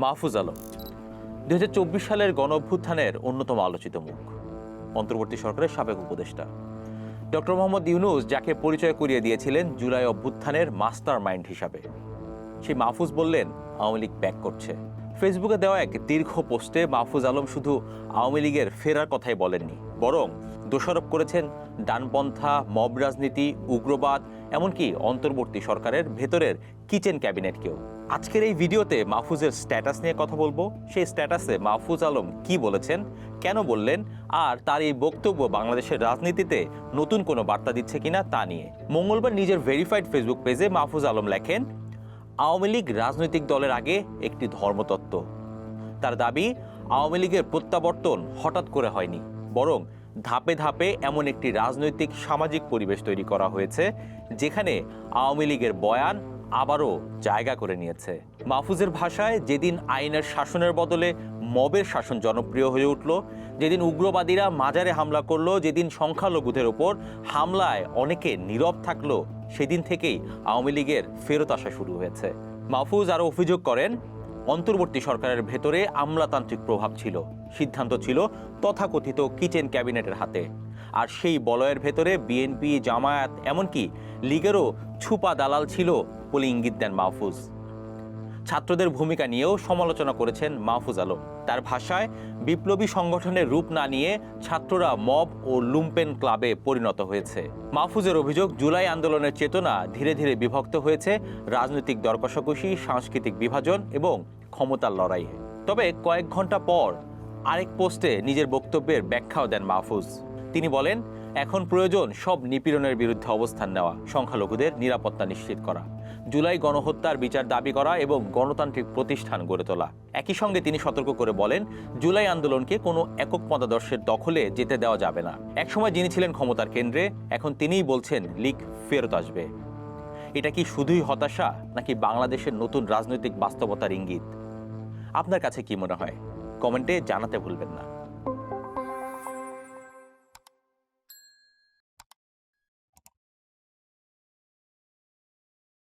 মাহফুজ আলম 2024 সালের গণঅভ্যুত্থানের অন্যতম আলোচিত মুখ, অন্তর্বর্তী সরকারের সাবেক উপদেষ্টা ডক্টর মোহাম্মদ ইউনূস, যাকে পরিচয় করিয়ে দিয়েছিলেন জুলাই অভ্যুত্থানের মাস্টার মাইন্ড হিসাবে। সেই মাহফুজ বললেন আওয়ামী লীগ ব্যাক করছে। ফেসবুকে দেওয়া এক দীর্ঘ পোস্টে মাহফুজ আলম শুধু আওয়ামী লীগের ফেরার কথাই বলেননি, বরং দোষারোপ করেছেন ডানপন্থা, মব রাজনীতি, উগ্রবাদ, এমনকি অন্তর্বর্তী সরকারের ভেতরের কিচেন ক্যাবিনেটকেও। আজকের এই ভিডিওতে মাহফুজের স্ট্যাটাস নিয়ে কথা বলবো। সেই স্ট্যাটাসে মাহফুজ আলম কি বলেছেন, কেন বললেন, আর তার এই বক্তব্য বাংলাদেশের রাজনীতিতে নতুন কোনো বার্তা দিচ্ছে কিনা তা নিয়ে। মঙ্গলবার নিজের ভেরিফাইড ফেসবুক পেজে মাহফুজ আলম লেখেন, আওয়ামী লীগ রাজনৈতিক দলের আগে একটি ধর্মতত্ত্ব। তার দাবি, আওয়ামী লীগের প্রত্যাবর্তন হঠাৎ করে হয়নি, বরং ধাপে ধাপে এমন একটি রাজনৈতিক সামাজিক পরিবেশ তৈরি করা হয়েছে যেখানে আওয়ামী লীগের বয়ান আবারও জায়গা করে নিয়েছে। মাহফুজের ভাষায়, যেদিন আইনের শাসনের বদলে মবের শাসন জনপ্রিয় হয়ে উঠল, যেদিন উগ্রবাদীরা মাজারে হামলা করলো, যেদিন সংখ্যালঘুদের ওপর হামলায় অনেকে নীরব থাকলো, সেদিন থেকেই আওয়ামী লীগের ফেরত আসা শুরু হয়েছে। মাহফুজ আরও অভিযোগ করেন, অন্তর্বর্তী সরকারের ভেতরে আমলাতান্ত্রিক প্রভাব ছিল, সিদ্ধান্ত ছিল তথাকথিত কিচেন ক্যাবিনেটের হাতে, আর সেই বলয়ের ভেতরে বিএনপি, জামায়াত, এমনকি লীগেরও ছুপা দালাল ছিল বলে ইঙ্গিত দেন মাহফুজ। ছাত্রদের ভূমিকা নিয়েও সমালোচনা করেছেন মাহফুজ আলম। তার ভাষায়, বিপ্লবী সংগঠনের রূপ না নিয়ে ছাত্ররা মব ও লুম্পেন ক্লাবে পরিণত হয়েছে। মাহফুজের অভিযোগ, জুলাই আন্দোলনের চেতনা ধীরে ধীরে বিভক্ত হয়েছে রাজনৈতিক দরকষাকষি, সাংস্কৃতিক বিভাজন এবং ক্ষমতার লড়াইয়ে। তবে কয়েক ঘন্টা পর আরেক পোস্টে নিজের বক্তব্যের ব্যাখ্যাও দেন মাহফুজ। তিনি বলেন, এখন প্রয়োজন সব নিপীড়নের বিরুদ্ধে অবস্থান নেওয়া, সংখ্যালঘুদের নিরাপত্তা নিশ্চিত করা, জুলাই গণহত্যার বিচার দাবি করা এবং গণতান্ত্রিক প্রতিষ্ঠান গড়ে তোলা। একই সঙ্গে তিনি সতর্ক করে বলেন, জুলাই আন্দোলনকে কোনো একক মতাদর্শের দখলে যেতে দেওয়া যাবে না। একসময় যিনি ছিলেন ক্ষমতার কেন্দ্রে, এখন তিনিই বলছেন লীগ ফেরত আসবে। এটা কি শুধুই হতাশা, নাকি বাংলাদেশের নতুন রাজনৈতিক বাস্তবতার ইঙ্গিত? আপনার কাছে কি মনে হয়? কমেন্টে জানাতে ভুলবেন না।